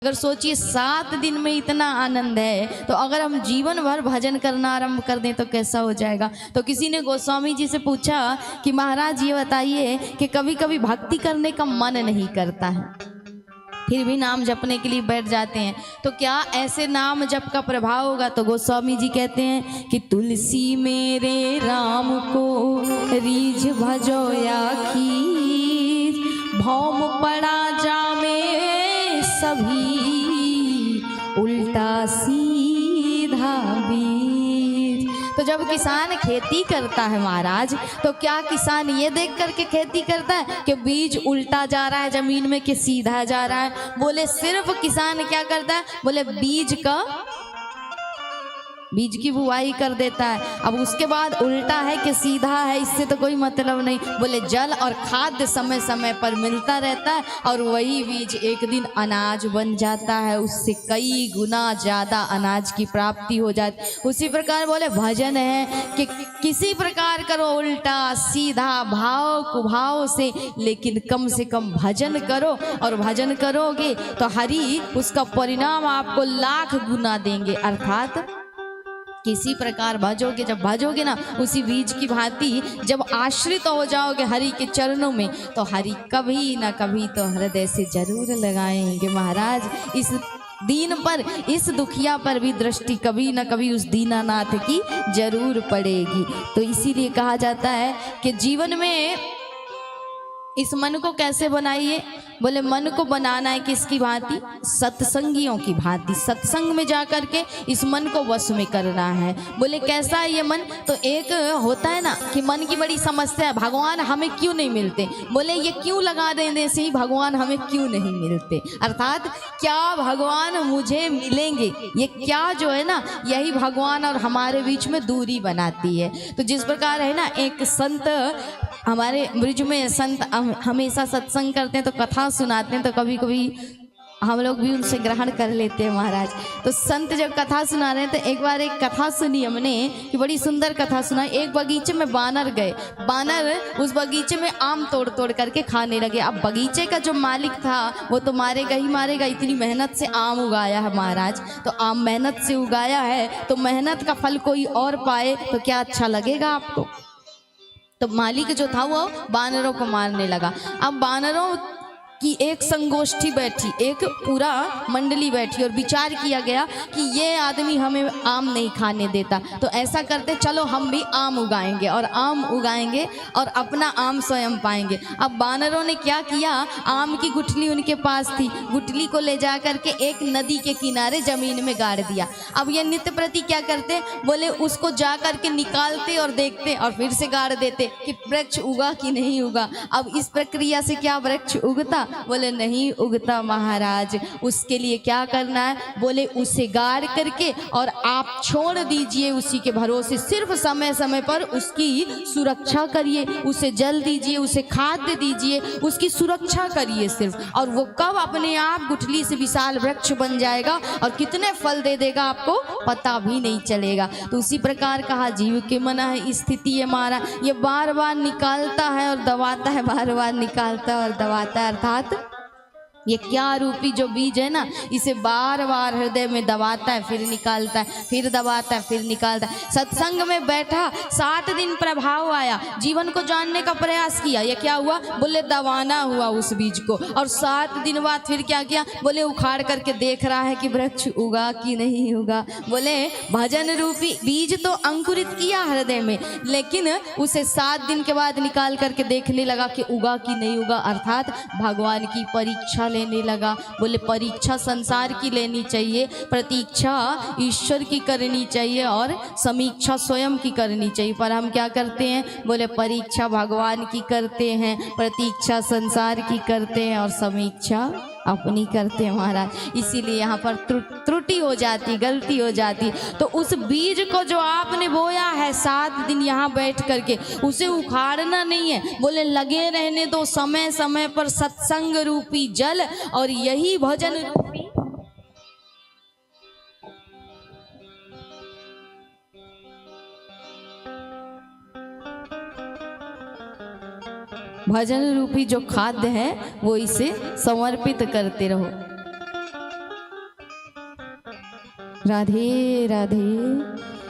अगर सोचिए 7 दिन में इतना आनंद है तो अगर हम जीवन भर भजन करना आरंभ कर दें तो कैसा हो जाएगा। तो किसी ने गोस्वामी जी से पूछा कि महाराज ये बताइए कि कभी कभी भक्ति करने का मन नहीं करता है, फिर भी नाम जपने के लिए बैठ जाते हैं, तो क्या ऐसे नाम जप का प्रभाव होगा? तो गोस्वामी जी कहते हैं कि तुलसी मेरे राम को रीझ भजो या खीर, भौम पड़ा जामे सभी उल्टा सीधा वीर। तो जब किसान खेती करता है महाराज, तो क्या किसान ये देख करके खेती करता है कि बीज उल्टा जा रहा है जमीन में कि सीधा जा रहा है? बोले सिर्फ किसान क्या करता है, बोले बीज की बुआई कर देता है, अब उसके बाद उल्टा है कि सीधा है इससे तो कोई मतलब नहीं। बोले जल और खाद्य समय समय पर मिलता रहता है और वही बीज एक दिन अनाज बन जाता है, उससे कई गुना ज़्यादा अनाज की प्राप्ति हो जाती है। उसी प्रकार बोले भजन है कि किसी प्रकार करो उल्टा सीधा भाव कुभाव से, लेकिन कम से कम भजन करो, और भजन करोगे तो हरि उसका परिणाम आपको लाख गुना देंगे। अर्थात किसी प्रकार भजोगे, जब भजोगे ना उसी बीज की भांति जब आश्रित हो जाओगे हरि के चरणों में, तो हरि कभी ना कभी तो हृदय से जरूर लगाएंगे महाराज। इस दीन पर, इस दुखिया पर भी दृष्टि कभी ना कभी उस दीनानाथ की जरूर पड़ेगी। तो इसीलिए कहा जाता है कि जीवन में इस मन को कैसे बनाइए? बोले मन को बनाना है किसकी भांति? सत्संगियों की भांति। सत्संग में जाकर के इस मन को वश में करना है। बोले कैसा है ये मन? तो एक होता है ना कि मन की बड़ी समस्या है, भगवान हमें क्यों नहीं मिलते? बोले ये क्यों लगा देने से ही भगवान हमें क्यों नहीं मिलते, अर्थात क्या भगवान मुझे मिलेंगे, ये क्या जो है ना, यही भगवान और हमारे बीच में दूरी बनाती है। तो जिस प्रकार है ना, एक संत हमारे ब्रिज में संत हमेशा सत्संग करते हैं तो कथा सुनाते हैं, तो कभी कभी हम लोग भी उनसे ग्रहण कर लेते हैं महाराज। तो संत जब कथा सुना रहे हैं तो एक बार एक कथा सुनी हमने कि बड़ी सुंदर कथा सुना। एक बगीचे में बानर गए, बानर उस बगीचे में आम तोड़ तोड़ करके खाने लगे। अब बगीचे का जो मालिक था वो तो मारेगा ही मारेगा, इतनी मेहनत से आम उगाया है महाराज, तो आम मेहनत से उगाया है तो मेहनत का फल कोई और पाए तो क्या अच्छा लगेगा आपको? तो मालिक जो था वो बानरों को मारने लगा। अब बानरों कि एक संगोष्ठी बैठी, एक पूरा मंडली बैठी और विचार किया गया कि ये आदमी हमें आम नहीं खाने देता, तो ऐसा करते चलो हम भी आम उगाएंगे और आम उगाएंगे और अपना आम स्वयं पाएंगे। अब बानरों ने क्या किया, आम की गुठली उनके पास थी, गुठली को ले जा करके एक नदी के किनारे जमीन में गाड़ दिया। अब ये नित्य प्रति क्या करते, बोले उसको जा करके निकालते और देखते और फिर से गाड़ देते कि वृक्ष उगा कि नहीं उगा। अब इस प्रक्रिया से क्या वृक्ष उगता? बोले नहीं उगता महाराज। उसके लिए क्या करना है, बोले उसे गाड़ करके और आप छोड़ दीजिए उसी के भरोसे, सिर्फ समय समय पर उसकी सुरक्षा करिए, उसे जल दीजिए, उसे खाद्य दीजिए, उसकी सुरक्षा करिए सिर्फ, और वो कब अपने आप गुठली से विशाल वृक्ष बन जाएगा और कितने फल दे देगा आपको पता भी नहीं चलेगा। तो उसी प्रकार कहा जीव के मना है स्थिति है हमारा, ये बार बार निकालता है और दबाता है, बार बार निकालता है और दबाता है। अर्थात ये क्या रूपी जो बीज है ना, इसे बार बार हृदय में दबाता है, फिर निकालता है, फिर दबाता है, फिर निकालता है। सत्संग में बैठा, 7 दिन प्रभाव आया, जीवन को जानने का प्रयास किया, ये क्या हुआ? बोले दबाना हुआ उस बीज को, और 7 दिन बाद फिर क्या किया? बोले उखाड़ करके देख रहा है कि वृक्ष उगा कि नहीं उगा। बोले भजन रूपी बीज तो अंकुरित किया हृदय में, लेकिन उसे 7 दिन के बाद निकाल करके देखने लगा कि उगा कि नहीं उगा, अर्थात भगवान की परीक्षा लेने लगा। बोले परीक्षा संसार की लेनी चाहिए, प्रतीक्षा ईश्वर की करनी चाहिए और समीक्षा स्वयं की करनी चाहिए। पर हम क्या करते हैं? बोले परीक्षा भगवान की करते हैं, प्रतीक्षा संसार की करते हैं और समीक्षा अपनी करते हैं महाराज। इसीलिए यहाँ पर त्रुटि हो जाती, गलती हो जाती। तो उस बीज को जो आपने बोया है 7 दिन यहाँ बैठ करके, उसे उखाड़ना नहीं है। बोले लगे रहने दो समय समय पर सत्संग रूपी जल और यही भजन रूपी भजन रूपी जो खाद्य है वो इसे समर्पित करते रहो। राधे राधे।